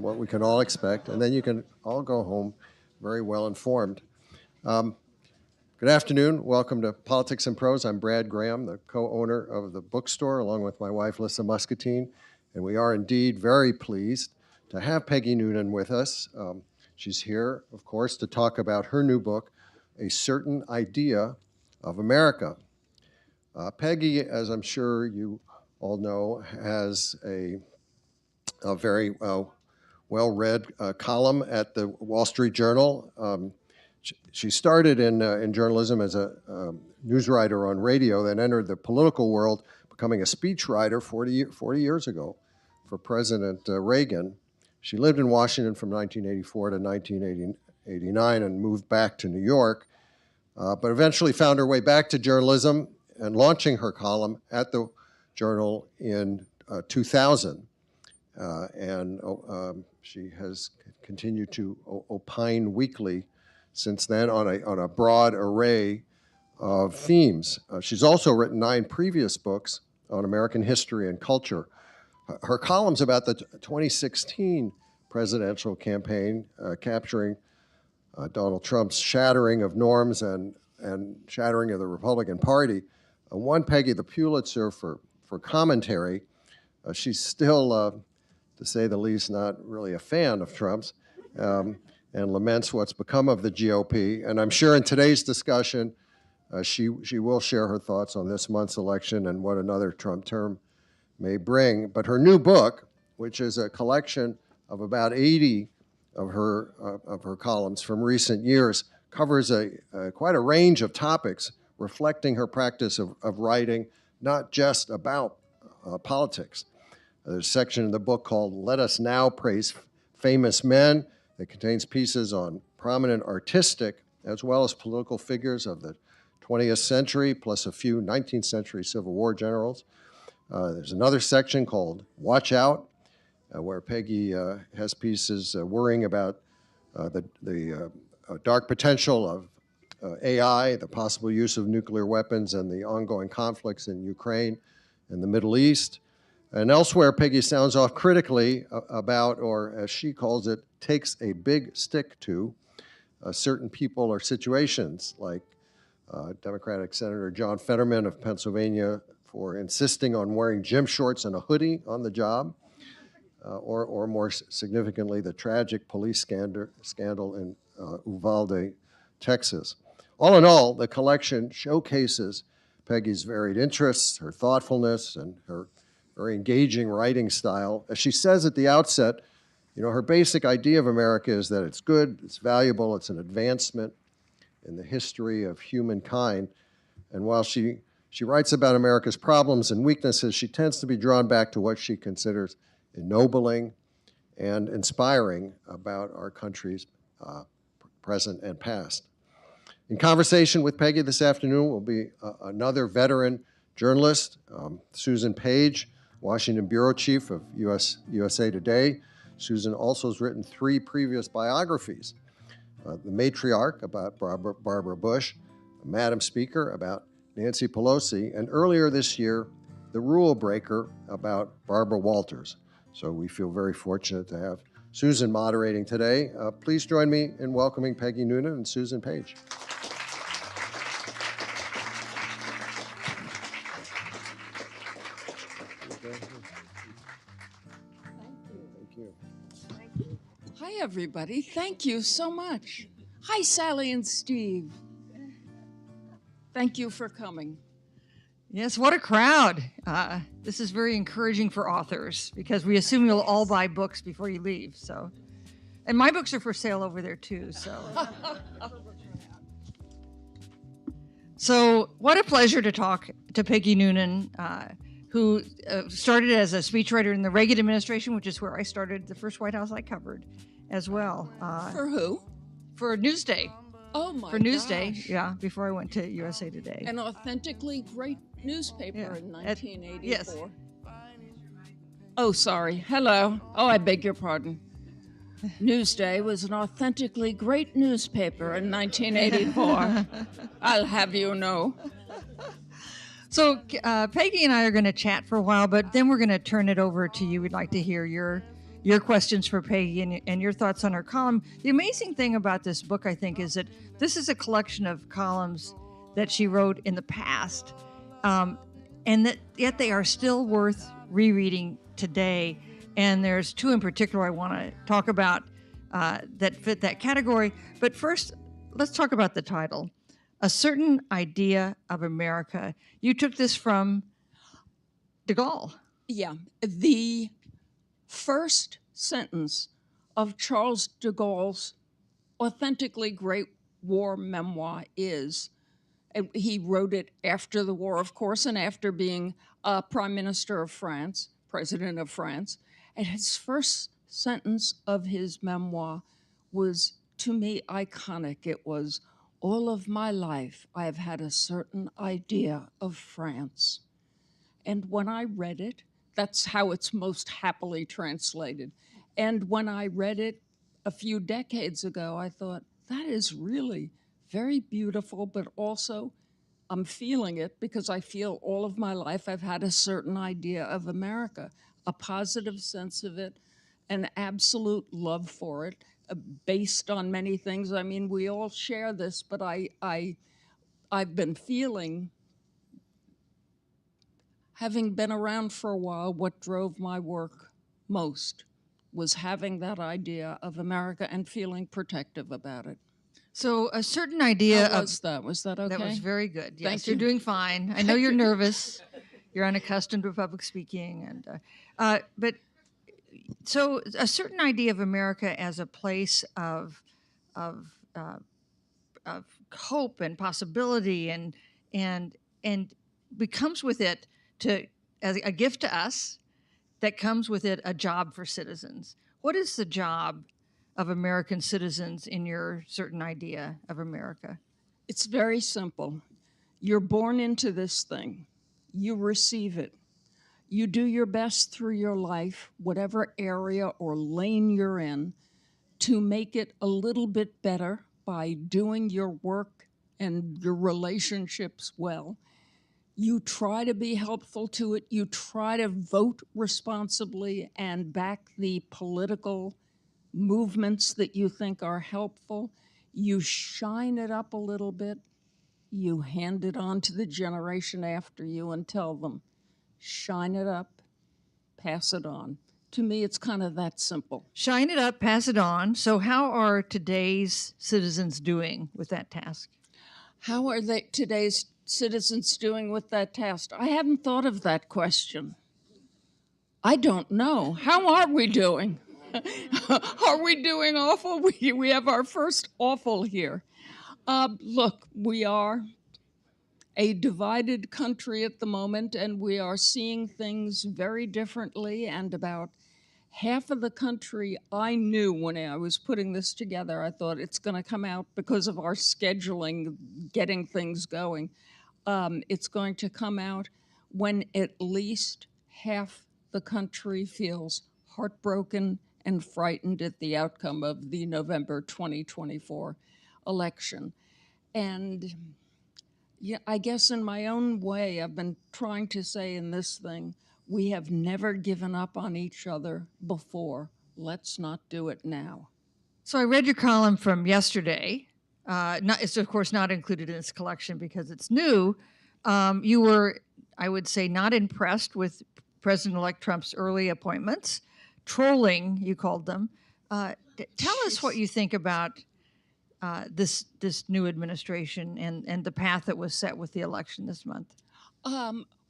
what we can all expect, and then you can all go home very well informed. Good afternoon. Welcome to Politics and Prose. I'm Brad Graham, the co-owner of the bookstore, along with my wife, Lissa Muscatine, and we are indeed very pleased to have Peggy Noonan with us. She's here, of course, to talk about her new book, A Certain Idea of America. Peggy, as I'm sure you all know, has a very well-read column at the Wall Street Journal. She started in journalism as a news writer on radio, then entered the political world, becoming a speechwriter 40 years ago for President Reagan. She lived in Washington from 1984 to 1989 and moved back to New York, but eventually found her way back to journalism and launching her column at the Journal in 2000. She has continued to opine weekly since then on a broad array of themes. She's also written 9 previous books on American history and culture. Her columns about the 2016 presidential campaign, capturing Donald Trump's shattering of norms and shattering of the Republican Party, won Peggy the Pulitzer for commentary. She's still, to say the least, not really a fan of Trump's, and laments what's become of the GOP. And I'm sure in today's discussion, she will share her thoughts on this month's election and what another Trump term may bring. But her new book, which is a collection of about 80 of her columns from recent years, covers quite a range of topics, reflecting her practice of writing not just about politics. There's a section in the book called Let Us Now Praise Famous Men that contains pieces on prominent artistic as well as political figures of the 20th century, plus a few 19th century Civil War generals. There's another section called Watch Out, where Peggy has pieces worrying about the dark potential of AI, the possible use of nuclear weapons, and the ongoing conflicts in Ukraine and the Middle East. And elsewhere, Peggy sounds off critically about, or as she calls it, takes a big stick to certain people or situations, like Democratic Senator John Fetterman of Pennsylvania for insisting on wearing gym shorts and a hoodie on the job, or more significantly, the tragic police scandal in Uvalde, Texas. All in all, the collection showcases Peggy's varied interests, her thoughtfulness, and her very engaging writing style. As she says at the outset, her basic idea of America is that it's good, it's valuable, it's an advancement in the history of humankind. And while she writes about America's problems and weaknesses, she tends to be drawn back to what she considers ennobling and inspiring about our country's present and past. In conversation with Peggy this afternoon will be another veteran journalist, Susan Page, Washington bureau chief of USA Today. Susan also has written 3 previous biographies, The Matriarch about Barbara Bush, Madam Speaker about Nancy Pelosi, and earlier this year, The Rule Breaker about Barbara Walters. So we feel very fortunate to have Susan moderating today. Please join me in welcoming Peggy Noonan and Susan Page. Hi, everybody. Thank you so much. Hi, Sally and Steve. Thank you for coming. Yes, what a crowd. This is very encouraging for authors because we assume you'll all buy books before you leave. So, and my books are for sale over there too. So what a pleasure to talk to Peggy Noonan, who started as a speechwriter in the Reagan administration, which is where I started, the first White House I covered as well. For who? For Newsday. Oh my For Newsday, gosh. yeah, before I went to USA Today. An authentically great newspaper in 1984. Yes. Oh, sorry. Hello. Oh, I beg your pardon. Newsday was an authentically great newspaper in 1984. I'll have you know. So Peggy and I are going to chat for a while, but then we're going to turn it over to you. We'd like to hear your your questions for Peggy and your thoughts on her column. The amazing thing about this book, I think, is that this is a collection of columns that she wrote in the past, and that yet they are still worth rereading today. And there's two in particular I want to talk about that fit that category. But first, let's talk about the title, A Certain Idea of America. You took this from de Gaulle. Yeah, the first sentence of Charles de Gaulle's authentically great war memoir is, he wrote it after the war, of course, and after being Prime Minister of France, President of France. And his first sentence of his memoir was, to me, iconic. It was, all of my life, I have had a certain idea of France. And when I read it, that's how it's most happily translated. And when I read it a few decades ago, I thought, that is really very beautiful, but also I'm feeling it because I feel all of my life I've had a certain idea of America, a positive sense of it, an absolute love for it, based on many things. I mean, we all share this, but I've been feeling, having been around for a while, what drove my work most was having that idea of America and feeling protective about it. So a certain idea How of was that? Was that okay? that was very good. Yes, Thank you're you. doing fine. I know you're nervous. You're unaccustomed to public speaking, and but so a certain idea of America as a place of hope and possibility, and becomes with it to as a gift to us. That comes with it a job for citizens. What is the job of American citizens in your certain idea of America? It's very simple. You're born into this thing. You receive it. You do your best through your life, whatever area or lane you're in, to make it a little bit better by doing your work and your relationships well. You try to be helpful to it. You try to vote responsibly and back the political movements that you think are helpful. You shine it up a little bit. You hand it on to the generation after you and tell them, shine it up, pass it on. To me, it's kind of that simple. Shine it up, pass it on. So how are today's citizens doing with that task? How are today's citizens doing with that task? I hadn't thought of that question. I don't know. How are we doing? Are we doing awful? We have our first awful here. Look, we are a divided country at the moment, and we are seeing things very differently. And about half of the country, I knew when I was putting this together, I thought it's going to come out because of our scheduling, getting things going. It's going to come out when at least half the country feels heartbroken and frightened at the outcome of the November 2024 election. And yeah, I guess in my own way, I've been trying to say in this thing, we have never given up on each other before. Let's not do it now. So I read your column from yesterday. It's of course not included in this collection because it's new. You were, I would say, not impressed with President-elect Trump's early appointments. Trolling, you called them. Tell us what you think about this new administration and the path that was set with the election this month.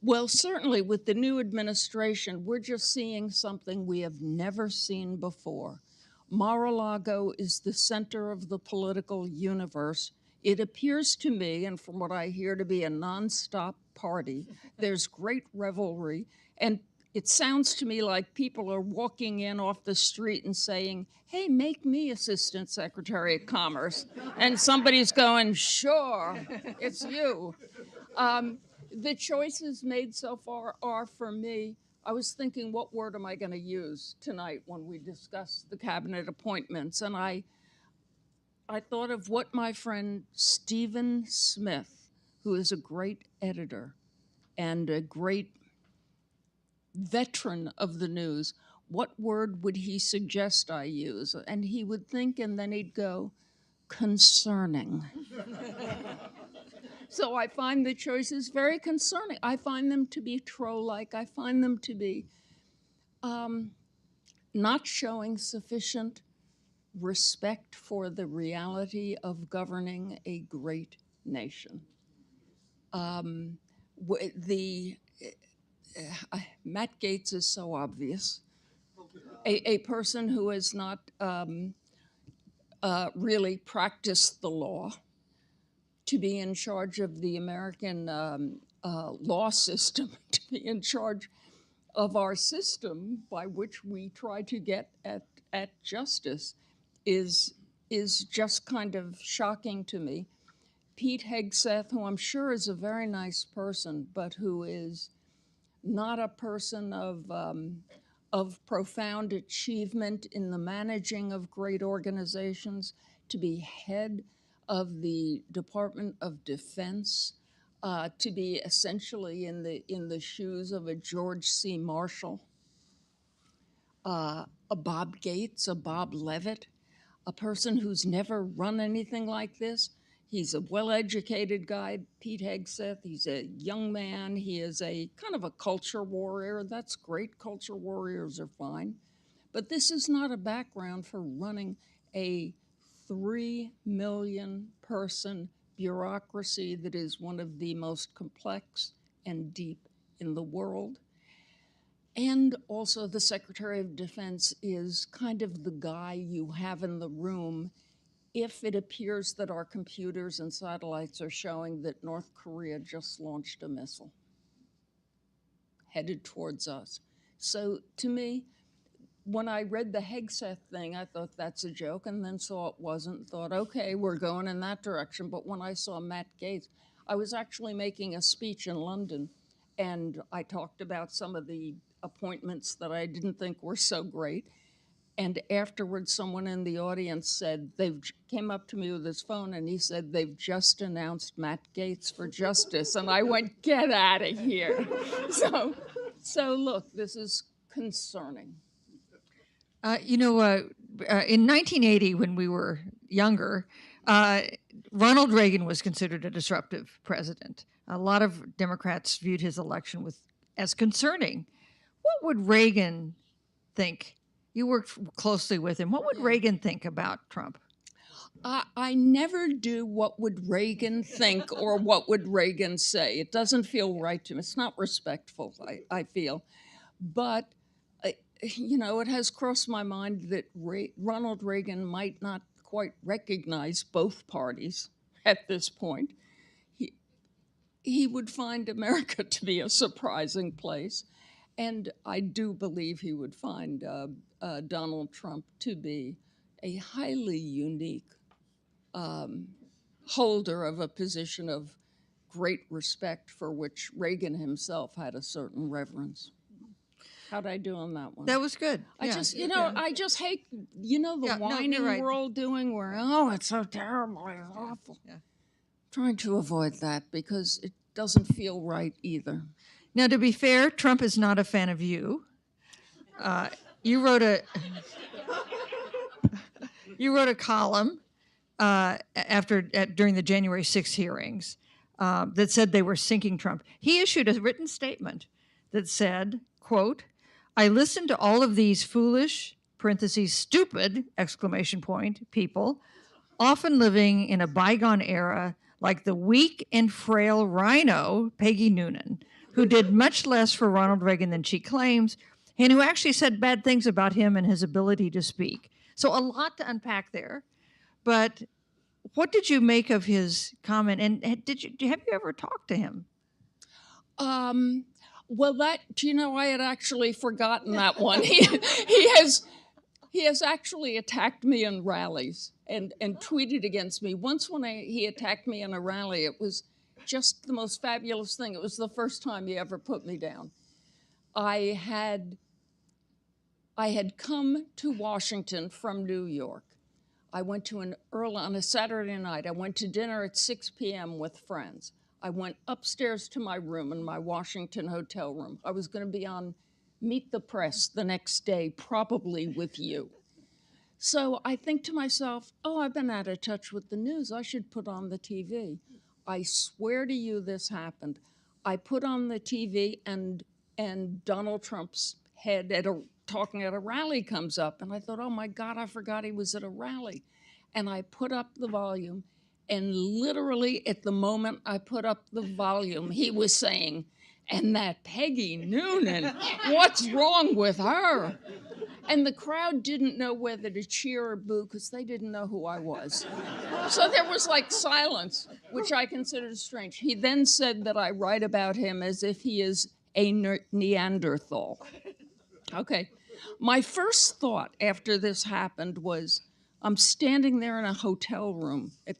Well, certainly with the new administration, we're just seeing something we have never seen before. Mar-a-Lago is the center of the political universe. It appears to me, and from what I hear, to be a nonstop party. There's great revelry, and it sounds to me like people are walking in off the street and saying, hey, make me Assistant Secretary of Commerce. And somebody's going, sure, it's you. The choices made so far are, for me, I was thinking, what word am I going to use tonight when we discuss the cabinet appointments? And I thought of what my friend Stephen Smith, who is a great editor and a great veteran of the news, what word would he suggest I use? And he would think, and then he'd go, concerning. So I find the choices very concerning. I find them to be troll-like. I find them to be not showing sufficient respect for the reality of governing a great nation. Matt Gaetz is so obvious. A person who has not really practiced the law to be in charge of the American law system, to be in charge of our system by which we try to get at justice is just kind of shocking to me. Pete Hegseth, who I'm sure is a very nice person, but who is not a person of profound achievement in the managing of great organizations, to be head of the Department of Defense, to be essentially in the shoes of a George C. Marshall, a Bob Gates, a Bob Levitt, a person who's never run anything like this. He's a well-educated guy, Pete Hegseth. He's a young man. He is a kind of a culture warrior. That's great. Culture warriors are fine. But this is not a background for running a 3 million person bureaucracy that is one of the most complex and deep in the world. And also the Secretary of Defense is kind of the guy you have in the room if it appears that our computers and satellites are showing that North Korea just launched a missile headed towards us. So to me, when I read the Hegseth thing, I thought that's a joke, and then saw it wasn't, thought, okay, we're going in that direction. But when I saw Matt Gaetz, I was actually making a speech in London, and I talked about some of the appointments that I didn't think were so great. And afterwards, someone in the audience said, came up to me with his phone, and he said, they've just announced Matt Gaetz for justice. And I went, get out of here. So look, this is concerning. In 1980, when we were younger, Ronald Reagan was considered a disruptive president. A lot of Democrats viewed his election as concerning. What would Reagan think? You worked closely with him. What would Reagan think about Trump? I never do what would Reagan think or what would Reagan say. It doesn't feel right to me. It's not respectful, I feel. But, it has crossed my mind that Ronald Reagan might not quite recognize both parties at this point. He would find America to be a surprising place. And I do believe he would find Donald Trump to be a highly unique holder of a position of great respect for which Reagan himself had a certain reverence. How'd I do on that one? That was good. I just hate, the whining we're all doing where, it's so terrible, it's awful. Yeah. Trying to avoid that because it doesn't feel right either. Now, to be fair, Trump is not a fan of you. You wrote a column during the January 6th hearings that said they were sinking Trump. He issued a written statement that said, quote, I listened to all of these foolish, parentheses, stupid, exclamation point, people, often living in a bygone era like the weak and frail rhino, Peggy Noonan, who did much less for Ronald Reagan than she claims, and who actually said bad things about him and his ability to speak. So a lot to unpack there. But what did you make of his comment? And have you ever talked to him? Well, I had actually forgotten that one. He has actually attacked me in rallies and tweeted against me. Once when he attacked me in a rally, it was just the most fabulous thing. It was the first time he ever put me down. I had come to Washington from New York. I went to on a Saturday night. I went to dinner at 6 p.m. with friends. I went upstairs to my room in my Washington hotel room. I was going to be on meet the press the next day, probably with you. So I think to myself, oh, I've been out of touch with the news. I should put on the TV. I swear to you this happened. I put on the TV and Donald Trump's head talking at a rally comes up. And I thought, oh my God, I forgot he was at a rally. And I put up the volume. And literally at the moment I put up the volume, he was saying, and that Peggy Noonan, what's wrong with her? And the crowd didn't know whether to cheer or boo because they didn't know who I was. So there was like silence, which I considered strange. He then said that I write about him as if he is a Neanderthal. Okay. My first thought after this happened was, I'm standing there in a hotel room at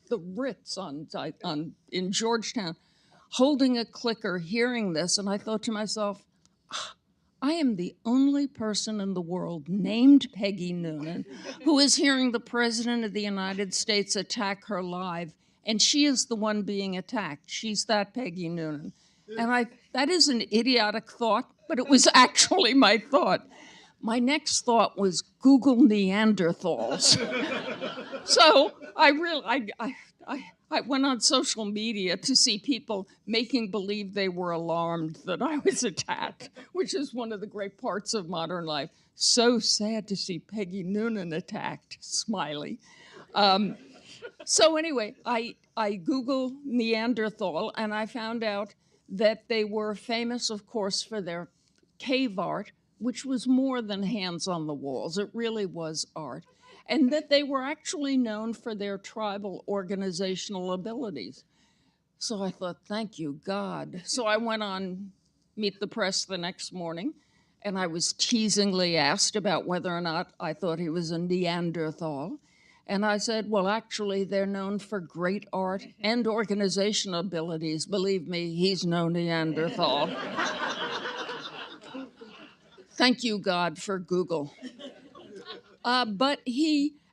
the Ritz in Georgetown, holding a clicker, hearing this, and I thought to myself, I am the only person in the world named Peggy Noonan who is hearing the President of the United States attack her live, and she is the one being attacked. She's that Peggy Noonan. And that is an idiotic thought, but it was actually my thought. My next thought was Google Neanderthals. So I went on social media to see people making believe they were alarmed that I was attacked, which is one of the great parts of modern life. So sad to see Peggy Noonan attacked, smiley. So anyway, I Googled Neanderthal, and I found out that they were famous, of course, for their cave art, which was more than hands on the walls. It really was art. And that they were actually known for their tribal organizational abilities. So I thought, thank you, God. So I went on Meet the Press the next morning, and I was teasingly asked about whether or not I thought he was a Neanderthal. And I said, well, actually, they're known for great art and organizational abilities. Believe me, he's no Neanderthal. Thank you, God, for Google. But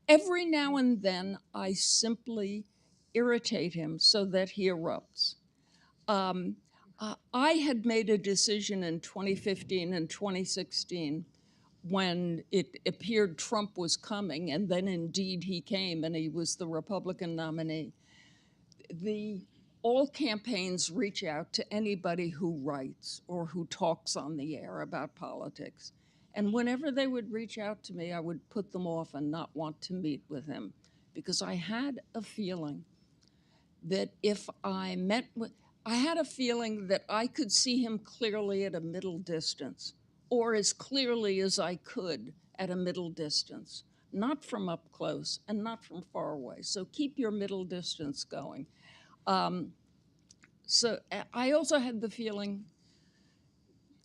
every now and then, I simply irritate him so that he erupts. I had made a decision in 2015 and 2016 when it appeared Trump was coming, and then indeed he came, and he was the Republican nominee. All campaigns reach out to anybody who writes or who talks on the air about politics. And whenever they would reach out to me, I would put them off and not want to meet with him, because I had a feeling that I had a feeling that I could see him clearly at a middle distance, or as clearly as I could at a middle distance, not from up close and not from far away. So keep your middle distance going. So I also had the feeling,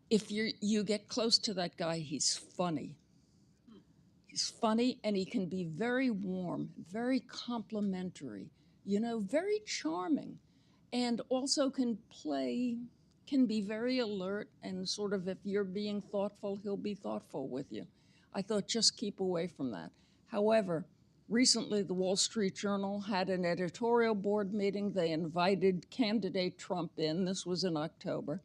if you get close to that guy, he's funny. He's funny, and he can be very warm, very complimentary, very charming, and also can be very alert, and sort of, if you're being thoughtful, he'll be thoughtful with you. I thought, just keep away from that. However, recently the Wall Street Journal had an editorial board meeting. They invited candidate Trump in. This was in October.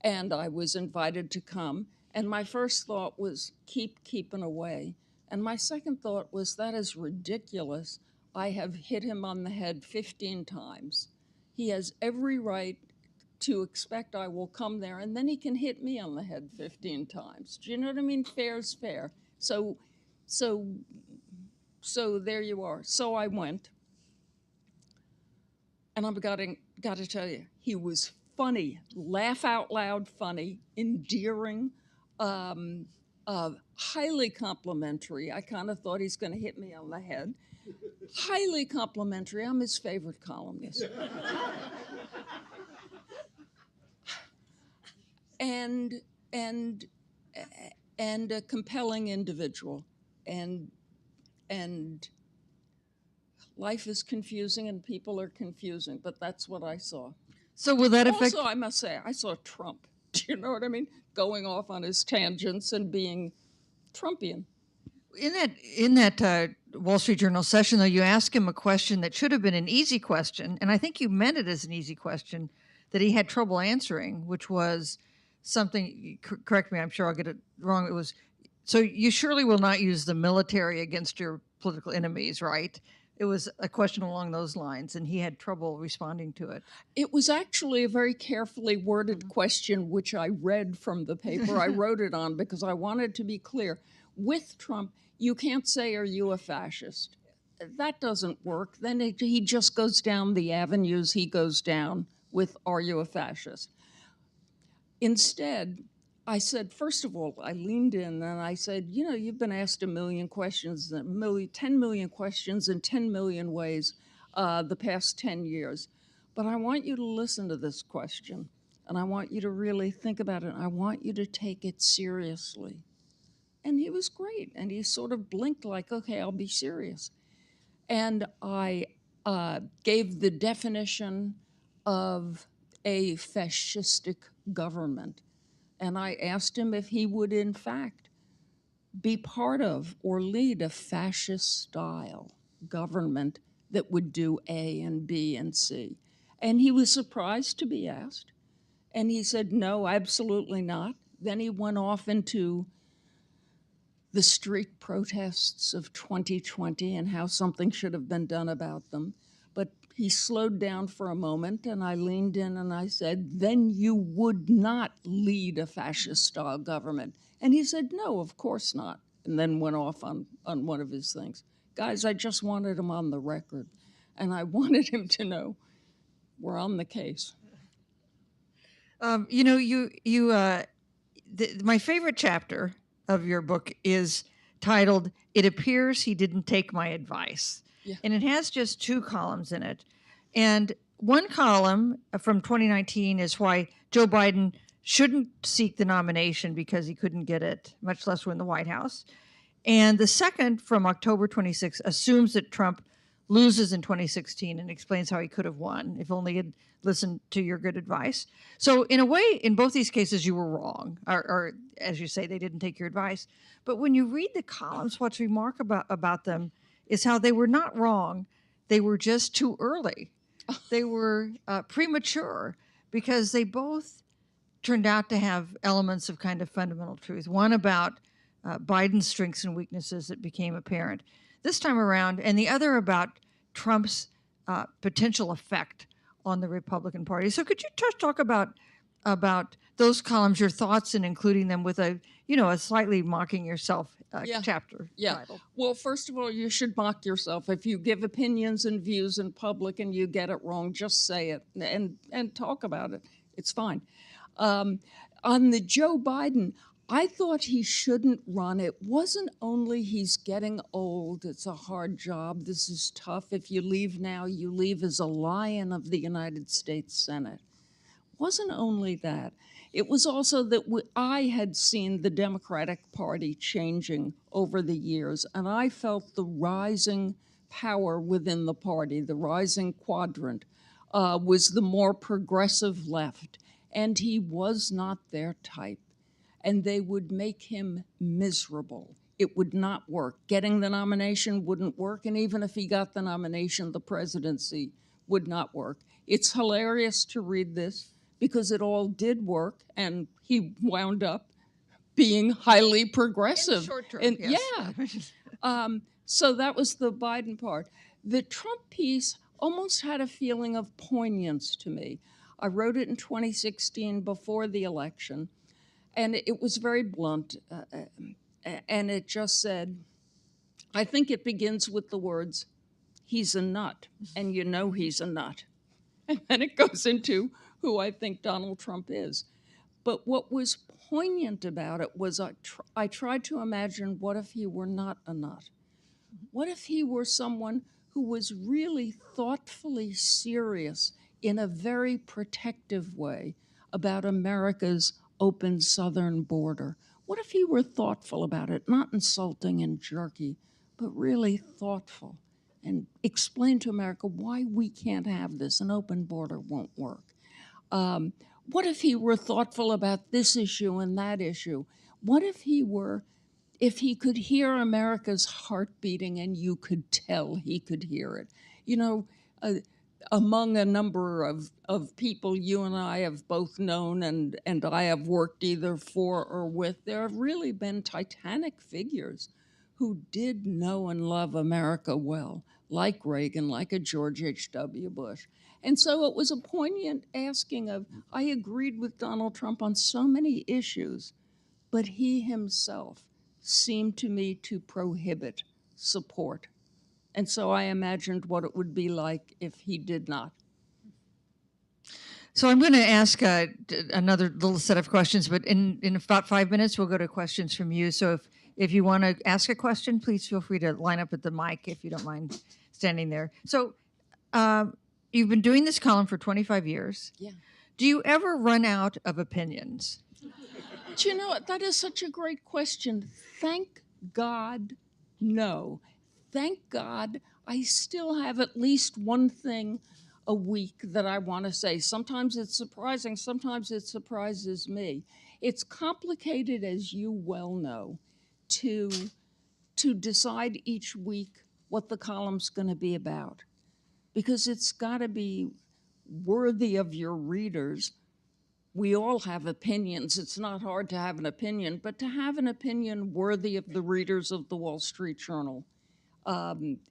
And I was invited to come. And my first thought was, keep keeping away. And my second thought was, that is ridiculous. I have hit him on the head 15 times. He has every right to expect I will come there, and then he can hit me on the head 15 times. Do you know what I mean? Fair's fair. So there you are. So I went. And I've got to tell you, he was funny, laugh out loud funny, endearing, highly complimentary. I kind of thought he's going to hit me on the head. Highly complimentary. I'm his favorite columnist. and a compelling individual. And life is confusing and people are confusing, but that's what I saw. So will that affect? Also, I must say, I saw Trump. Do you know what I mean? Going off on his tangents and being Trumpian. In that Wall Street Journal session, though, you asked him a question that should have been an easy question, and I think you meant it as an easy question that he had trouble answering, which was, something, correct me, I'm sure I'll get it wrong. It was, so you surely will not use the military against your political enemies, right? It was a question along those lines, and he had trouble responding to it. It was actually a very carefully worded question, which I read from the paper I wrote it on because I wanted to be clear. With Trump, you can't say, "Are you a fascist?" That doesn't work. Then he just goes down the avenues he goes down with, "Are you a fascist?" Instead, I said, first of all, I leaned in and I said, you know, you've been asked a million questions, 10 million questions in 10 million ways the past 10 years. But I want you to listen to this question, and I want you to really think about it. I want you to take it seriously. And he was great. And he sort of blinked like, okay, I'll be serious. And I gave the definition of a fascistic government. And I asked him if he would, in fact, be part of or lead a fascist-style government that would do A and B and C. And he was surprised to be asked. And he said, no, absolutely not. Then he went off into the street protests of 2020 and how something should have been done about them. But he slowed down for a moment, and I leaned in and I said, then you would not lead a fascist-style government. And he said, no, of course not, and then went off on one of his things. Guys, I just wanted him on the record, and I wanted him to know we're on the case. You know, my favorite chapter of your book is titled, "It Appears He Didn't Take My Advice." Yeah. And it has just 2 columns in it. And one column from 2019 is why Joe Biden shouldn't seek the nomination because he couldn't get it, much less win the White House. And the second, from October 26, assumes that Trump loses in 2016 and explains how he could have won if only he'd listened to your good advice. So in a way, in both these cases, you were wrong, or as you say, they didn't take your advice. But when you read the columns, what's remarkable about them is how they were not wrong. They were just too early. They were premature because they both turned out to have elements of kind of fundamental truth. One about Biden's strengths and weaknesses that became apparent this time around, and the other about Trump's potential effect on the Republican Party. So could you talk about those columns, your thoughts in including them with a slightly mocking yourself chapter title? Well, first of all, you should mock yourself. If you give opinions and views in public and you get it wrong, just say it and talk about it. It's fine. On the Joe Biden, I thought he shouldn't run. It wasn't only he's getting old, it's a hard job, this is tough. If you leave now, you leave as a lion of the United States Senate. It wasn't only that. It was also that I had seen the Democratic Party changing over the years, and I felt the rising power within the party, the rising quadrant, was the more progressive left, and he was not their type. And they would make him miserable. It would not work. Getting the nomination wouldn't work, and even if he got the nomination, the presidency would not work. It's hilarious to read this because it all did work, and he wound up being highly progressive. In the short term, yes. Yeah. So that was the Biden part. The Trump piece almost had a feeling of poignance to me. I wrote it in 2016 before the election. And it was very blunt, and it just said, I think it begins with the words, he's a nut, and you know he's a nut. And then it goes into who I think Donald Trump is. But what was poignant about it was I tried to imagine, what if he were not a nut? What if he were someone who was really thoughtfully serious in a very protective way about America's open southern border? What if he were thoughtful about it, not insulting and jerky, but really thoughtful, and explain to America why we can't have this, an open border won't work? What if he were thoughtful about this issue and that issue? What if he could hear America's heart beating and you could tell he could hear it? You know, among a number of people you and I have both known and I have worked either for or with, there have really been titanic figures who did know and love America well, like Reagan, like a George H.W. Bush. And so it was a poignant asking of, I agreed with Donald Trump on so many issues, but he himself seemed to me to prohibit support. And so I imagined what it would be like if he did not. So I'm going to ask another little set of questions, but in about 5 minutes, we'll go to questions from you. So if you want to ask a question, please feel free to line up at the mic if you don't mind standing there. So you've been doing this column for 25 years. Yeah. Do you ever run out of opinions? Do you know what? That is such a great question. Thank God, no. Thank God I still have at least one thing a week that I want to say. Sometimes it's surprising, sometimes it surprises me. It's complicated, as you well know, to decide each week what the column's going to be about, because it's got to be worthy of your readers. We all have opinions. It's not hard to have an opinion, but to have an opinion worthy of the readers of the Wall Street Journal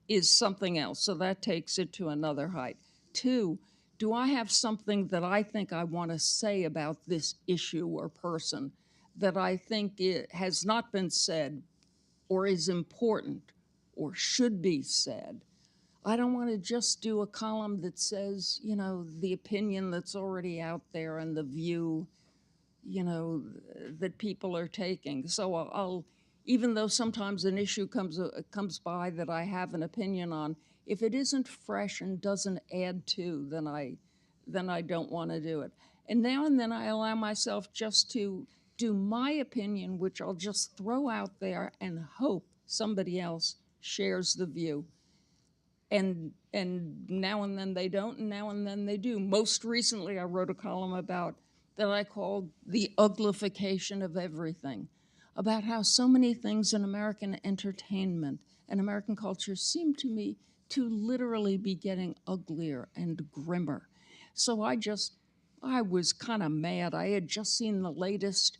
is something else. So that takes it to another height. 2, do I have something that I think I want to say about this issue or person that I think it has not been said or is important or should be said? I don't want to just do a column that says, you know, the opinion that's already out there and the view, you know, that people are taking. So I'll even though sometimes an issue comes by that I have an opinion on, if it isn't fresh and doesn't add to, then I don't want to do it. And now and then I allow myself just to do my opinion, which I'll just throw out there and hope somebody else shares the view. And now and then they don't, and now and then they do. Most recently, I wrote a column about that I called the uglification of everything, about how so many things in American entertainment and American culture seem to me to literally be getting uglier and grimmer. So I was kind of mad. I had just seen the latest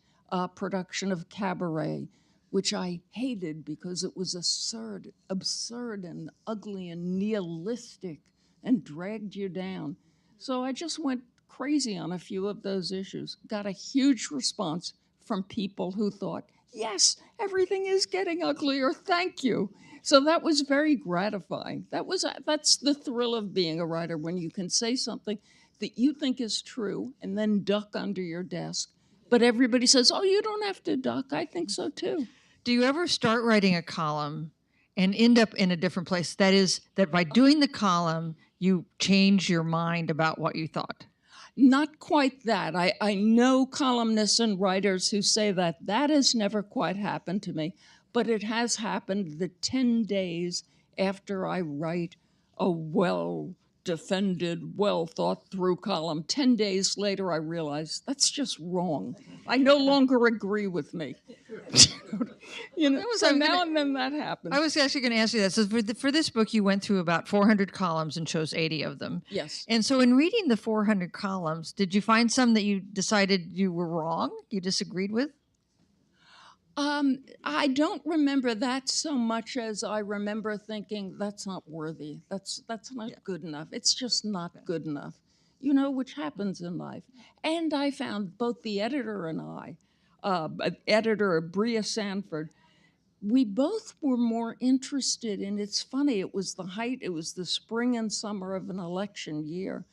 production of Cabaret, which I hated because it was absurd and ugly and nihilistic and dragged you down. So I just went crazy on a few of those issues. Got a huge response from people who thought, yes, everything is getting uglier, thank you. So that was very gratifying. That's the thrill of being a writer, when you can say something that you think is true and then duck under your desk. But everybody says, oh, you don't have to duck. I think so too. Do you ever start writing a column and end up in a different place? That is, that by doing the column, you change your mind about what you thought? Not quite that. I know columnists and writers who say that. That has never quite happened to me. But it has happened the 10 days after I write a well-defended, well-thought-through column. 10 days later, I realize that's just wrong. I no longer agree with me. You know, so now and then that happens. I was actually going to ask you that. So for this book, you went through about 400 columns and chose 80 of them. Yes. And so in reading the 400 columns, did you find some that you decided you were wrong, you disagreed with? I don't remember that so much as I remember thinking, that's not worthy. That's not good enough. It's just not good enough, you know, which happens in life. And I found both the editor and I, editor Bria Sanford, we both were more interested in, it's funny, it was the spring and summer of an election year,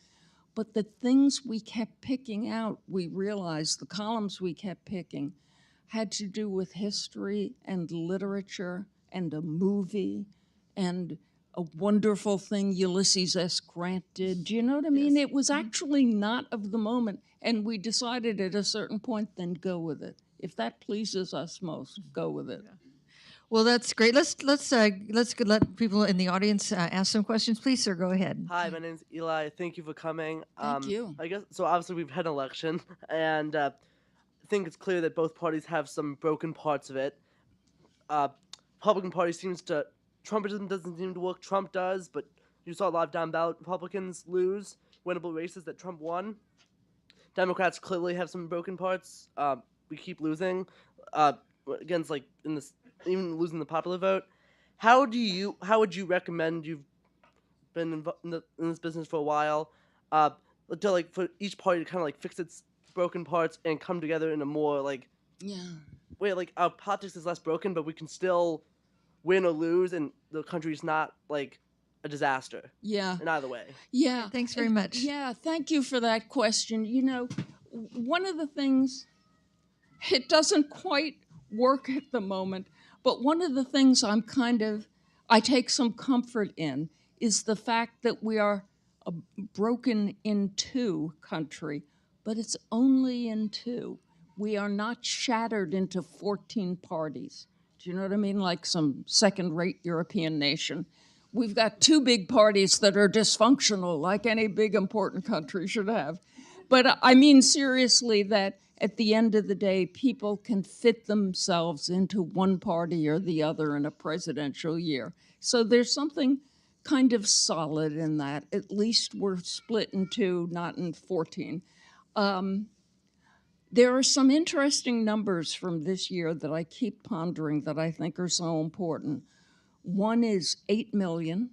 but the things we kept picking out, we realized the columns we kept picking had to do with history and literature and a movie and a wonderful thing Ulysses S. Grant did. Do you know what I mean? It was actually not of the moment, and we decided at a certain point, then go with it. If that pleases us most, go with it. Well, that's great. Let's let people in the audience ask some questions, please, sir. Go ahead. Hi, my name's Eli. Thank you for coming. Thank you. I guess so. Obviously, we've had an election, and I think it's clear that both parties have some broken parts of it. Republican Party Trumpism doesn't seem to work. Trump does, but you saw a lot of down ballot Republicans lose winnable races that Trump won. Democrats clearly have some broken parts. We keep losing against like in this, even losing the popular vote. How would you recommend, you've been in this business for a while, to like for each party to kind of like fix its broken parts and come together in a more like way, like our politics is less broken, but we can still win or lose, and the country's not like a disaster. Yeah. In either way. Yeah. Thanks very much. Yeah, thank you for that question. You know, one of the things, it doesn't quite work at the moment, but one of the things I take some comfort in is the fact that we are a broken in two country, but it's only in two. We are not shattered into 14 parties. Do you know what I mean? Like some second-rate European nation. We've got two big parties that are dysfunctional, like any big important country should have. But I mean seriously that at the end of the day, people can fit themselves into one party or the other in a presidential year. So there's something kind of solid in that. At least we're split in two, not in 14. There are some interesting numbers from this year that I keep pondering that I think are so important. One is 8 million.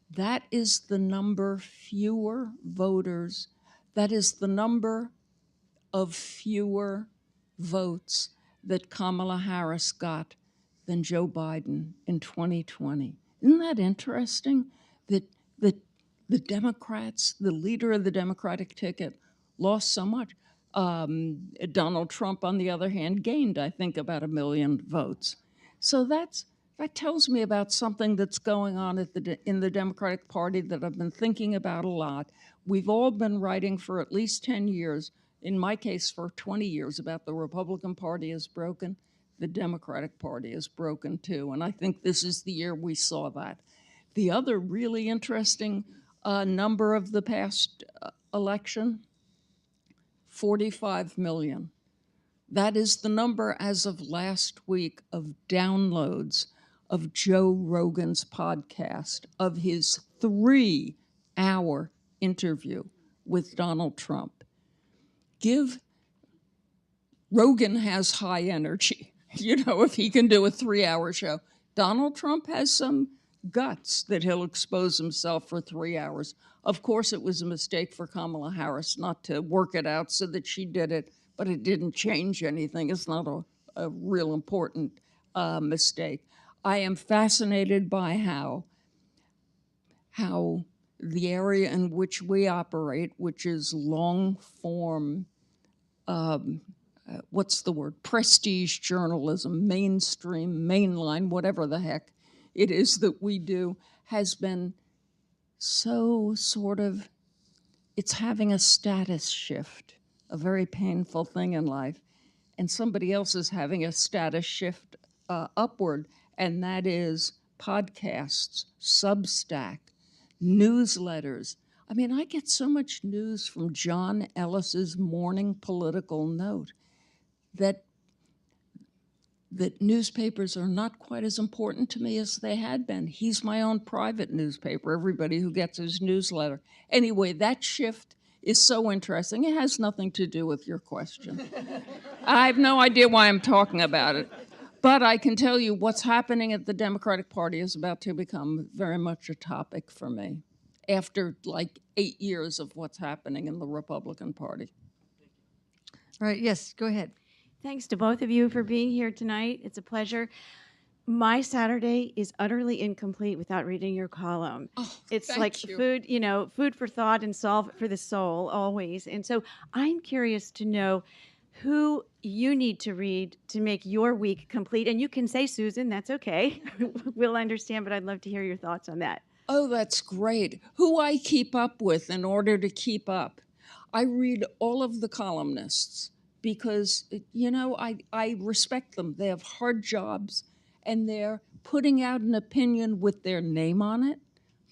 That is the number fewer voters. That is the number of fewer votes that Kamala Harris got than Joe Biden in 2020. Isn't that interesting? That the Democrats, the leader of the Democratic ticket, lost so much. Donald Trump, on the other hand, gained, I think, about 1 million votes. So that tells me about something that's going on in the Democratic Party that I've been thinking about a lot. We've all been writing for at least 10 years, in my case for 20 years, about the Republican Party is broken. The Democratic Party is broken too, and I think this is the year we saw that. The other really interesting number of the past election, 45 million. That is the number as of last week of downloads of Joe Rogan's podcast, of his 3-hour interview with Donald Trump. Rogan has high energy. You know, if he can do a 3-hour show. Donald Trump has some guts that he'll expose himself for 3 hours. Of course, it was a mistake for Kamala Harris not to work it out so that she did it, but it didn't change anything. It's not a real important mistake. I am fascinated by how the area in which we operate, which is long form, prestige journalism, mainstream, mainline, whatever the heck it is that we do, has been so it's having a status shift, a very painful thing in life. And somebody else is having a status shift upward, and that is podcasts, Substack, newsletters. I mean, I get so much news from John Ellis's morning political note that newspapers are not quite as important to me as they had been. He's my own private newspaper, everybody who gets his newsletter. Anyway, that shift is so interesting. It has nothing to do with your question. I have no idea why I'm talking about it. But I can tell you what's happening at the Democratic Party is about to become very much a topic for me after like 8 years of what's happening in the Republican Party. All right, yes, go ahead. Thanks to both of you for being here tonight. It's a pleasure. My Saturday is utterly incomplete without reading your column. Oh, it's like food, food for thought and solve for the soul always. And so I'm curious to know who you need to read to make your week complete. And you can say Susan, that's okay. We'll understand, but I'd love to hear your thoughts on that. Oh, that's great. Who I keep up with in order to keep up. I read all of the columnists because, I respect them. They have hard jobs, and they're putting out an opinion with their name on it,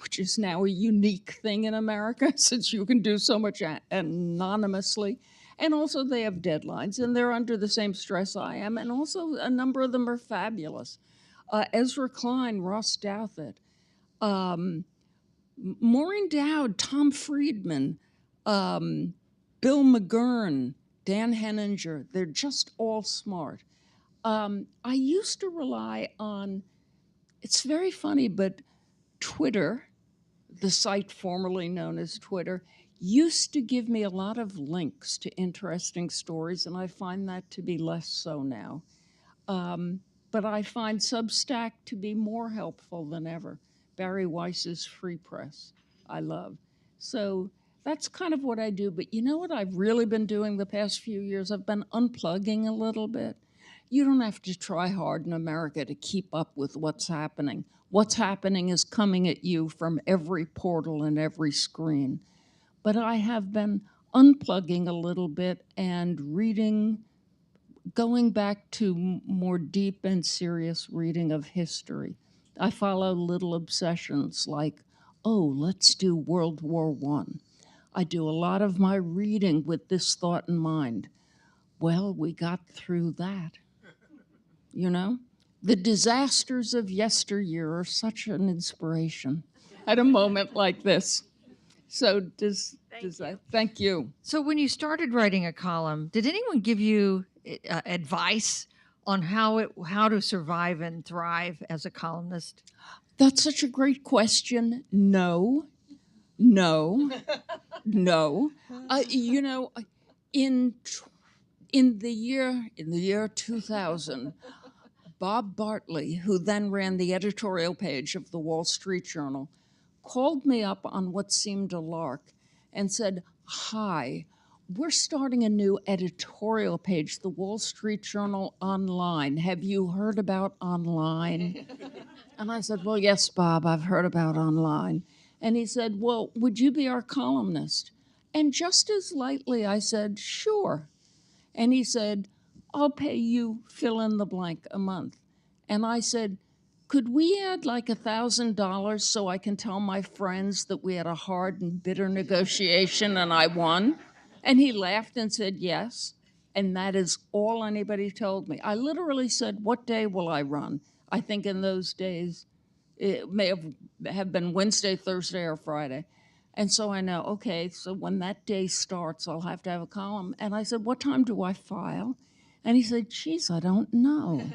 which is now a unique thing in America since you can do so much anonymously. And also they have deadlines, and they're under the same stress I am, and also a number of them are fabulous. Ezra Klein, Ross Douthat, Maureen Dowd, Tom Friedman, Bill McGurn, Dan Henninger, they're just all smart. I used to rely on, it's very funny, but Twitter, the site formerly known as Twitter, used to give me a lot of links to interesting stories, and I find that to be less so now. But I find Substack to be more helpful than ever. Barry Weiss's Free Press, I love. So that's kind of what I do. But you know what I've really been doing the past few years? I've been unplugging a little bit. You don't have to try hard in America to keep up with what's happening. What's happening is coming at you from every portal and every screen. But I have been unplugging a little bit and reading, going back to more deep and serious reading of history. I follow little obsessions like, oh, let's do World War I. I do a lot of my reading with this thought in mind. Well, we got through that. You know? The disasters of yesteryear are such an inspiration at a moment like this. So thank you. So when you started writing a column, did anyone give you advice on how to survive and thrive as a columnist? That's such a great question. No. You know, in the year 2000, Bob Bartley, who then ran the editorial page of the Wall Street Journal, called me up on what seemed a lark and said, "Hi, we're starting a new editorial page, the Wall Street Journal Online. Have you heard about online?" And I said, "Well, yes, Bob, I've heard about online." And he said, "Well, would you be our columnist?" And just as lightly, I said, "Sure." And he said, "I'll pay you fill in the blank a month." And I said, "Could we add like $1,000 so I can tell my friends that we had a hard and bitter negotiation and I won?" And he laughed and said, "Yes." And that is all anybody told me. I literally said, "What day will I run?" I think in those days, it may have been Wednesday, Thursday, or Friday. And so I know, okay, so when that day starts, I'll have to have a column. And I said, "What time do I file?" And he said, "Geez, I don't know."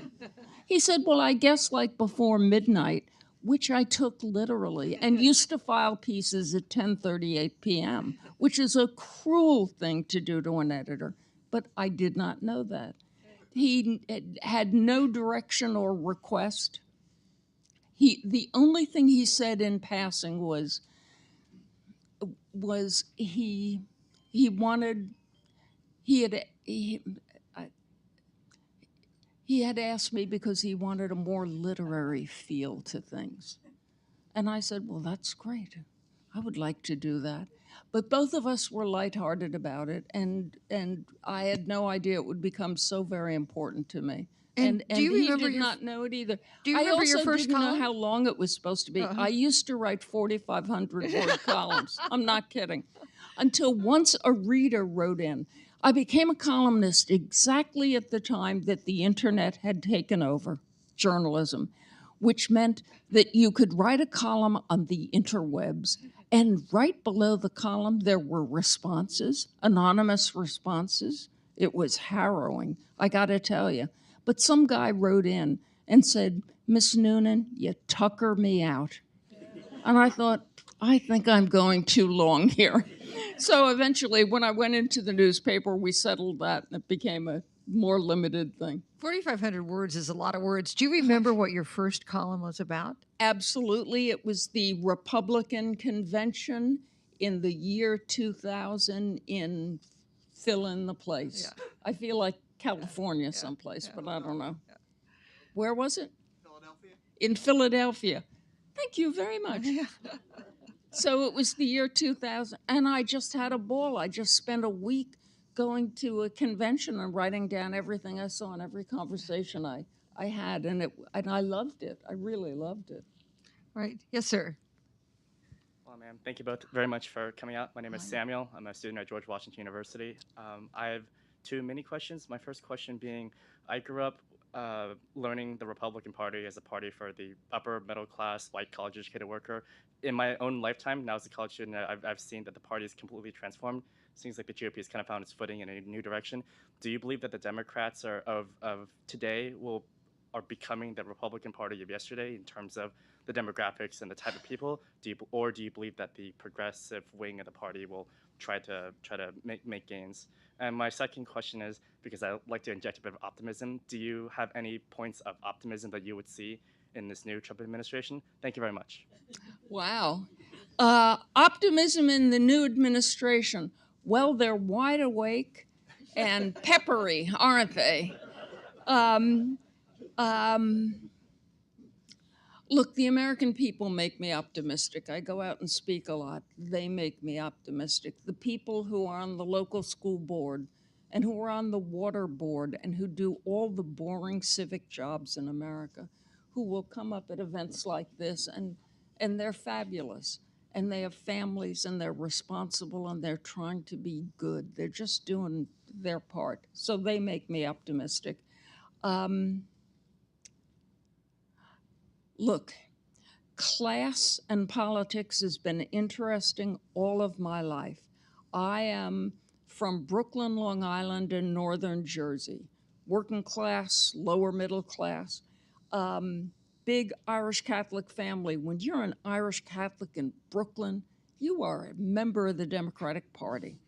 He said, "Well, I guess like before midnight," which I took literally, and used to file pieces at 10:38 p.m., which is a cruel thing to do to an editor. But I did not know that. He had no direction or request. The only thing he said in passing was he had asked me because he wanted a more literary feel to things. And I said, "Well, that's great. I would like to do that." But both of us were lighthearted about it, and I had no idea it would become so very important to me. And do you he remember did not know it either. Do you remember your first didn't column? know how long it was supposed to be. I used to write 4,500 word columns. I'm not kidding. Until once a reader wrote in. I became a columnist exactly at the time that the internet had taken over journalism, which meant that you could write a column on the interwebs, and right below the column there were responses, anonymous responses. It was harrowing, I gotta tell you. But some guy wrote in and said, "Miss Noonan, you tucker me out." And I thought, I think I'm going too long here. So eventually, when I went into the newspaper, we settled that, and it became a more limited thing. 4,500 words is a lot of words. Do you remember what your first column was about? Absolutely. It was the Republican convention in the year 2000 in fill in the place. Yeah. I feel like California someplace, but I don't know. Where was it? Philadelphia. In Philadelphia. Thank you very much. Yeah. So it was the year 2000, and I just had a ball. I just spent a week going to a convention and writing down everything I saw and every conversation I had, and I loved it. I really loved it. Right. Yes, sir. Well, ma'am, thank you both very much for coming out. My name is Samuel. I'm a student at George Washington University. I have two mini questions. My first question being, I grew up learning the Republican Party as a party for the upper middle class, white college educated worker. In my own lifetime, now as a college student, I've seen that the party is completely transformed. Seems like the GOP has kind of found its footing in a new direction. Do you believe that the Democrats of today are becoming the Republican Party of yesterday in terms of the demographics and the type of people? Do you believe that the progressive wing of the party will try to make gains? And my second question is, because I like to inject a bit of optimism, do you have any points of optimism that you would see in this new Trump administration? Thank you very much. Wow. Optimism in the new administration. Well, they're wide awake and peppery, aren't they? Look, the American people make me optimistic. I go out and speak a lot. They make me optimistic. The people who are on the local school board and who are on the water board and who do all the boring civic jobs in America, who will come up at events like this, and they're fabulous. And they have families and they're responsible and they're trying to be good. They're just doing their part. So they make me optimistic. Look, class and politics has been interesting all of my life. I am from Brooklyn, Long Island, and northern Jersey. Working class, lower middle class. Big Irish Catholic family. When you're an Irish Catholic in Brooklyn, you are a member of the Democratic Party.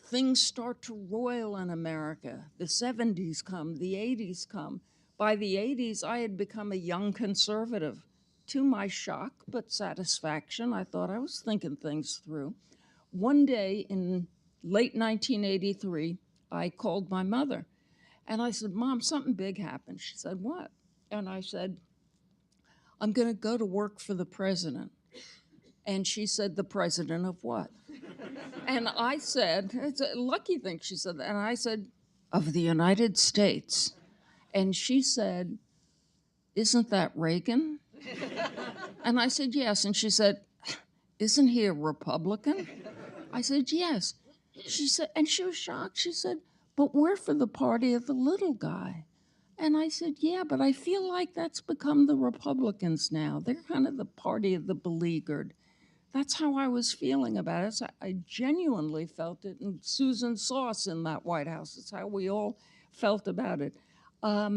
Things start to roil in America. The 70s come, the 80s come. By the 80s, I had become a young conservative. To my shock, but satisfaction, I thought I was thinking things through. One day in late 1983, I called my mother. And I said, Mom, something big happened. She said, what? And I said, I'm going to go to work for the president. And she said, the president of what? And I said, it's a lucky thing she said that. And I said, of the United States. And she said, isn't that Reagan? And I said, yes. And she said, isn't he a Republican? I said, yes. She said, and she was shocked. She said, but we're for the party of the little guy. And I said, yeah, but I feel like that's become the Republicans now. They're kind of the party of the beleaguered. That's how I was feeling about it. So I genuinely felt it. And Susan saw us in that White House. It's how we all felt about it. I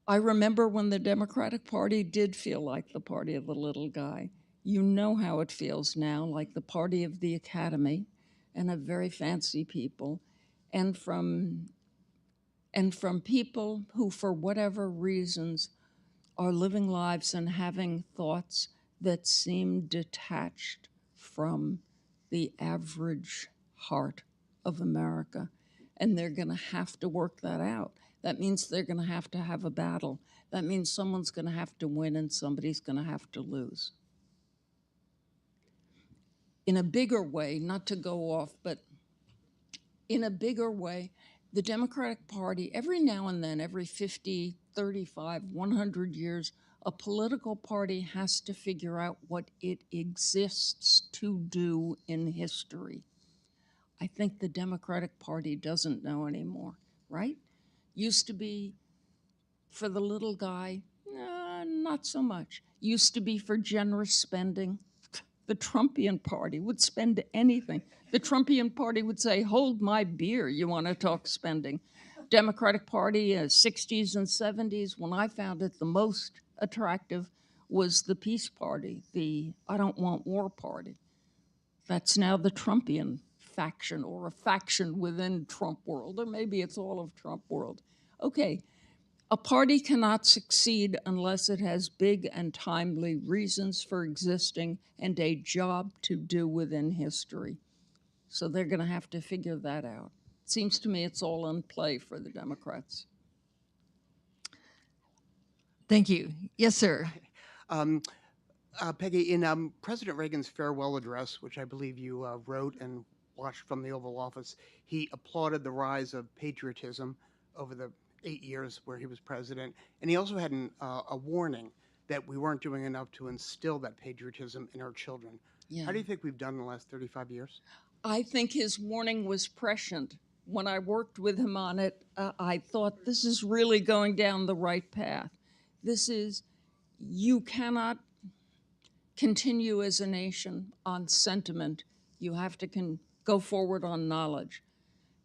remember when the Democratic Party did feel like the party of the little guy. You know how it feels now, like the party of the academy and of very fancy people, and from people who, for whatever reasons, are living lives and having thoughts that seem detached from the average heart of America. And they're going to have to work that out. That means they're going to have a battle. That means someone's going to have to win and somebody's going to have to lose. In a bigger way, not to go off, but in a bigger way, the Democratic Party, every now and then, every 50, 35, 100 years, a political party has to figure out what it exists to do in history. I think the Democratic Party doesn't know anymore, right? Used to be for the little guy, not so much. Used to be for generous spending. The Trumpian Party would spend anything. The Trumpian Party would say, hold my beer, you want to talk spending. Democratic Party, 60s and 70s, when I found it the most attractive was the Peace Party, the I don't want war party. That's now the Trumpian faction, or a faction within Trump world, or maybe it's all of Trump world. Okay, a party cannot succeed unless it has big and timely reasons for existing and a job to do within history. So they're going to have to figure that out. Seems to me it's all in play for the Democrats. Thank you. Yes, sir. Peggy, in President Reagan's farewell address, which I believe you wrote and watched from the Oval Office, he applauded the rise of patriotism over the 8 years where he was president. And he also had a warning that we weren't doing enough to instill that patriotism in our children. Yeah. How do you think we've done in the last 35 years? I think his warning was prescient. when I worked with him on it, I thought this is really going down the right path. You cannot continue as a nation on sentiment. You have to go forward on knowledge.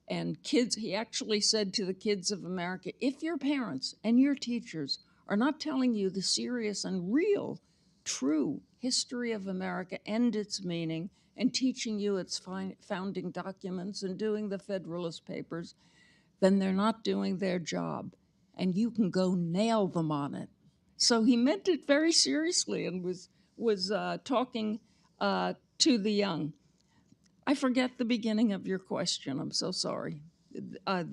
And kids, he actually said to the kids of America, if your parents and your teachers are not telling you the serious and real, true history of America and its meaning, and teaching you its founding documents and doing the Federalist Papers, then they're not doing their job. And you can go nail them on it. So he meant it very seriously and was talking to the young. I forget the beginning of your question. I'm so sorry. Are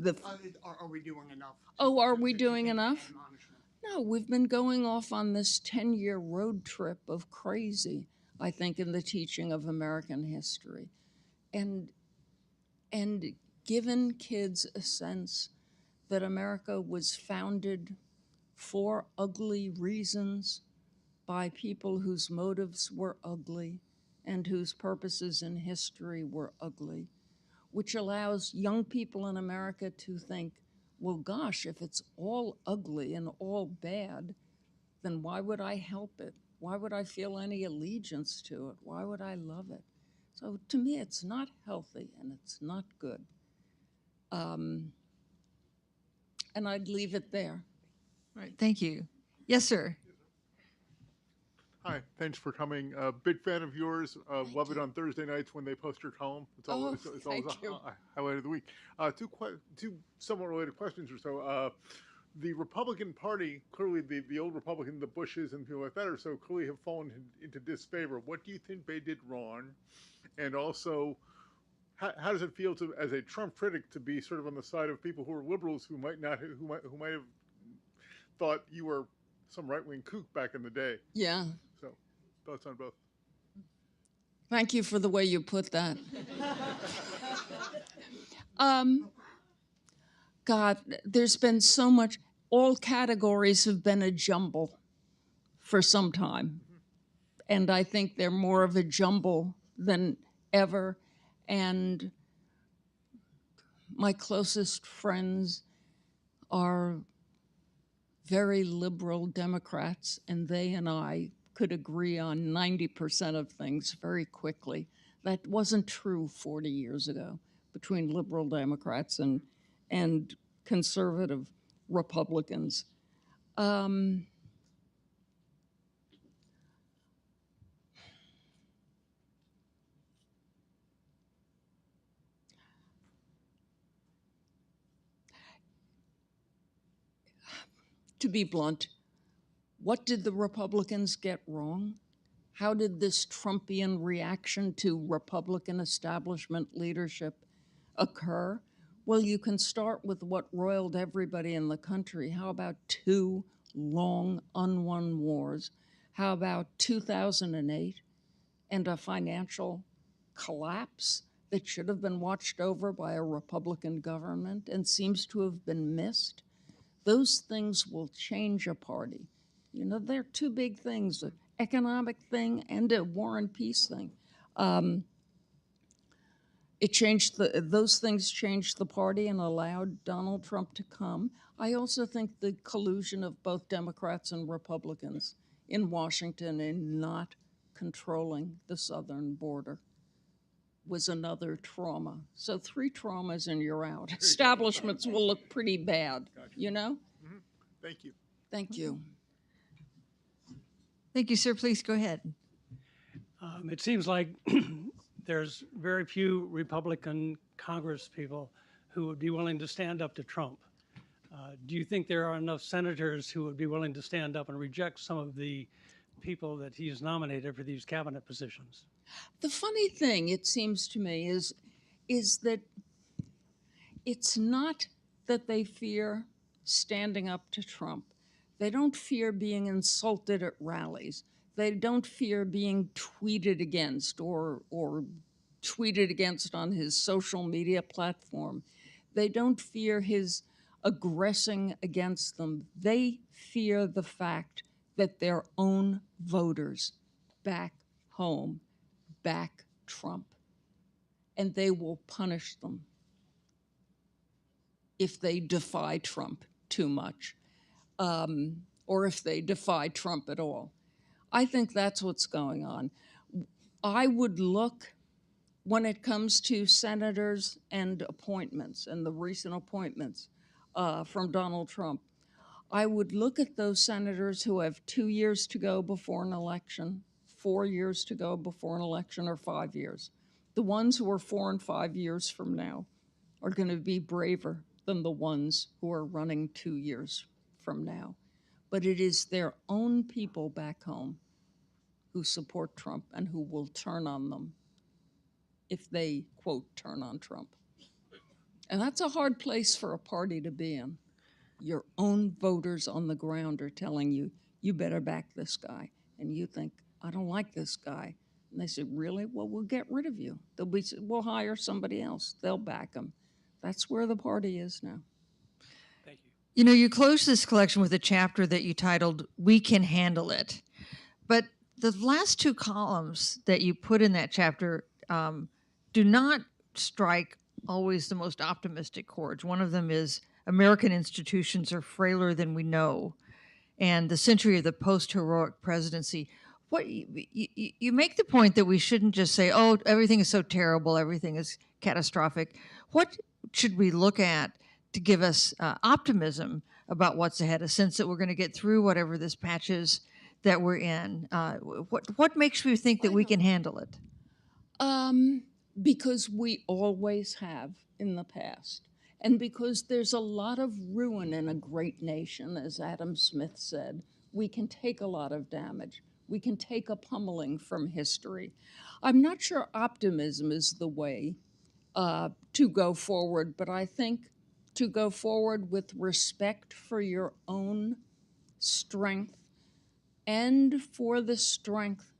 we doing enough? Oh, are we to doing take enough? admonishment? No, we've been going off on this 10-year road trip of crazy, I think, in the teaching of American history. And given kids a sense that America was founded for ugly reasons by people whose motives were ugly and whose purposes in history were ugly, which allows young people in America to think, well, gosh, if it's all ugly and all bad, then why would I help it? Why would I feel any allegiance to it? Why would I love it? So to me, it's not healthy and it's not good. And I'd leave it there. All right, thank you. Yes, sir. Hi, thanks for coming. Big fan of yours. Love it on Thursday nights when they post your column. It's always, it's always thank you. a highlight of the week. Two somewhat related questions or so. The Republican Party, clearly the old Republican, the Bushes and people like that are so clearly have fallen into disfavor. What do you think they did wrong? And also, how does it feel to, as a Trump critic, to be sort of on the side of people who are liberals who might have thought you were some right-wing kook back in the day? Yeah. So, thoughts on both? Thank you for the way you put that. God, there's been so much, all categories have been a jumble for some time. And I think they're more of a jumble than ever. And my closest friends are very liberal Democrats, and they and I could agree on 90% of things very quickly. That wasn't true 40 years ago between liberal Democrats and conservative Republicans. To be blunt, what did the Republicans get wrong? How did this Trumpian reaction to Republican establishment leadership occur? Well, you can start with what roiled everybody in the country. How about 2 long unwon wars? How about 2008 and a financial collapse that should have been watched over by a Republican government and seems to have been missed? Those things will change a party. You know, they're 2 big things, an economic thing and a war and peace thing. Those things changed the party and allowed Donald Trump to come. I also think the collusion of both Democrats and Republicans in Washington in not controlling the southern border was another trauma. So 3 traumas and you're out. Establishments will look pretty bad, you know? Mm-hmm. Thank you. Thank you. Thank you, sir. Please go ahead. It seems like there's very few Republican Congress people who would be willing to stand up to Trump. Do you think there are enough senators who would be willing to stand up and reject some of the people that he's nominated for these cabinet positions? The funny thing, it seems to me, is that it's not that they fear standing up to Trump. They don't fear being insulted at rallies. They don't fear being tweeted against or tweeted against on his social media platform. They don't fear his aggressing against them. They fear the fact that their own voters back home back Trump, and they will punish them. if they defy Trump too much, or if they defy Trump at all. I think that's what's going on. I would look, when it comes to senators and appointments and the recent appointments from Donald Trump, I would look at those senators who have 2 years to go before an election, 4 years to go before an election, or 5 years. The ones who are 4 and 5 years from now are going to be braver than the ones who are running 2 years from now. But it is their own people back home who support Trump and who will turn on them if they, quote, turn on Trump. And that's a hard place for a party to be in. Your own voters on the ground are telling you, you better back this guy. And you think, I don't like this guy. And they say, really? Well, we'll get rid of you. We'll hire somebody else. They'll back him. That's where the party is now. Thank you. You know, you closed this collection with a chapter that you titled, We Can Handle It. But the last two columns that you put in that chapter do not strike always the most optimistic chords. One of them is, American institutions are frailer than we know, and the century of the post-heroic presidency. What you make the point that we shouldn't just say, oh, everything is so terrible, everything is catastrophic. What should we look at to give us optimism about what's ahead, a sense that we're going to get through whatever this patch is that we're in? What makes you think that we can handle it? Because we always have in the past. And because there's a lot of ruin in a great nation, as Adam Smith said, we can take a lot of damage. We can take a pummeling from history. I'm not sure optimism is the way to go forward, but I think to go forward with respect for your own strength and for the strength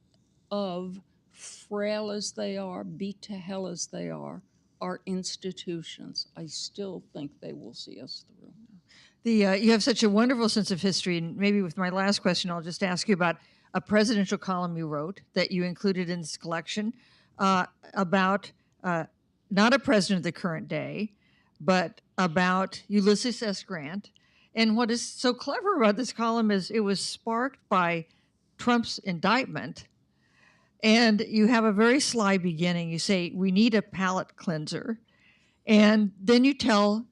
of, frail as they are, beat to hell as they are, our institutions. I still think they will see us through. You have such a wonderful sense of history, and maybe with my last question, I'll just ask you about a presidential column you wrote that you included in this collection about not a president of the current day, but about Ulysses S. Grant. And what is so clever about this column is it was sparked by Trump's indictment. And you have a very sly beginning. You say, we need a palate cleanser. And then you tell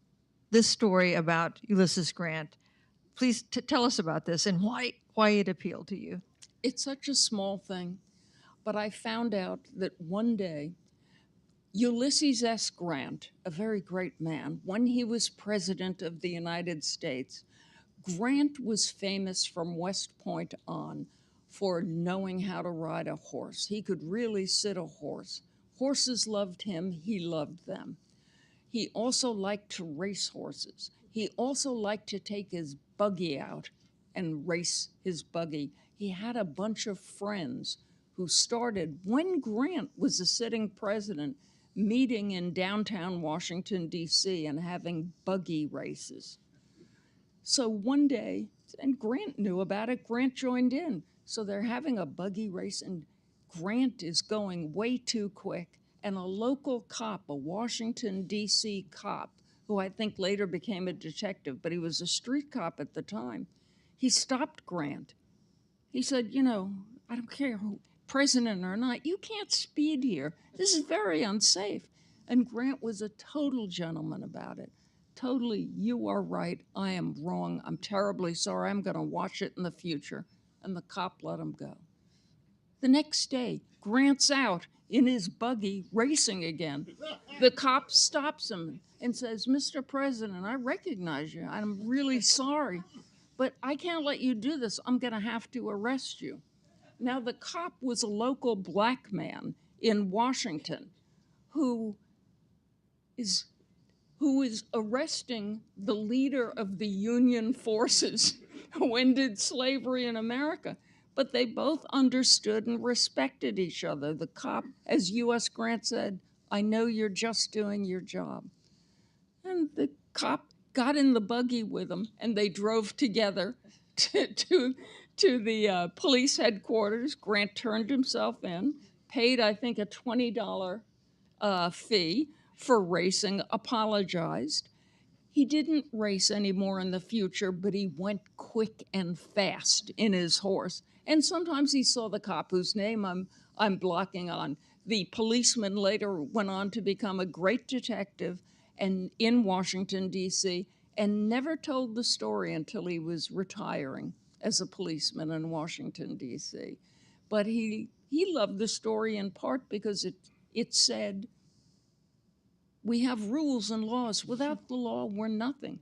this story about Ulysses Grant. Please tell us about this and why it appealed to you. It's such a small thing, but I found out that one day, Ulysses S. Grant, a very great man, when he was president of the United States, Grant was famous from West Point on for knowing how to ride a horse. He could really sit a horse. Horses loved him, he loved them. He also liked to race horses. He also liked to take his buggy out and race his buggy. He had a bunch of friends who started, when Grant was a sitting president, meeting in downtown Washington, D.C. and having buggy races. So one day, and Grant knew about it, Grant joined in. So they're having a buggy race, and Grant is going way too quick. And a local cop, a Washington, D.C. cop, who I think later became a detective, but he was a street cop at the time, he stopped Grant. He said, you know, I don't care who, president or not, you can't speed here. This is very unsafe. And Grant was a total gentleman about it. Totally, you are right, I am wrong, I'm terribly sorry, I'm going to watch it in the future. And the cop let him go. The next day, Grant's out in his buggy racing again. The cop stops him and says, Mr. President, I recognize you. I'm really sorry, but I can't let you do this. I'm going to have to arrest you. Now, the cop was a local black man in Washington who is arresting the leader of the Union forces who ended slavery in America. But they both understood and respected each other. The cop, as U.S. Grant said, I know you're just doing your job. And the cop got in the buggy with him, and they drove together to the police headquarters. Grant turned himself in, paid, I think, a $20 fee for racing, apologized. He didn't race anymore in the future, but he went quick and fast in his horse. And sometimes he saw the cop whose name I'm blocking on. The policeman later went on to become a great detective and in Washington, D.C., and never told the story until he was retiring as a policeman in Washington, D.C. But he loved the story in part because it said, we have rules and laws. Without the law, we're nothing.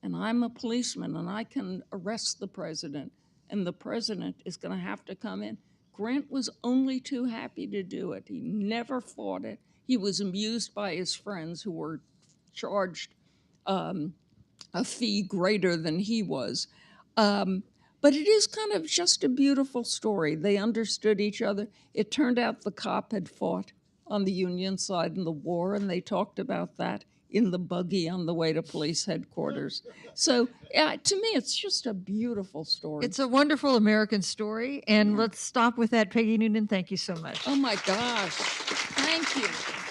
And I'm a policeman, and I can arrest the president, and the president is going to have to come in. Grant was only too happy to do it. He never fought it. He was amused by his friends who were charged a fee greater than he was. But it is kind of just a beautiful story. They understood each other. It turned out the cop had fought on the Union side in the war, and they talked about that in the buggy on the way to police headquarters. So to me, it's just a beautiful story. It's a wonderful American story. And let's stop with that. Peggy Noonan, thank you so much. Oh my gosh. Thank you.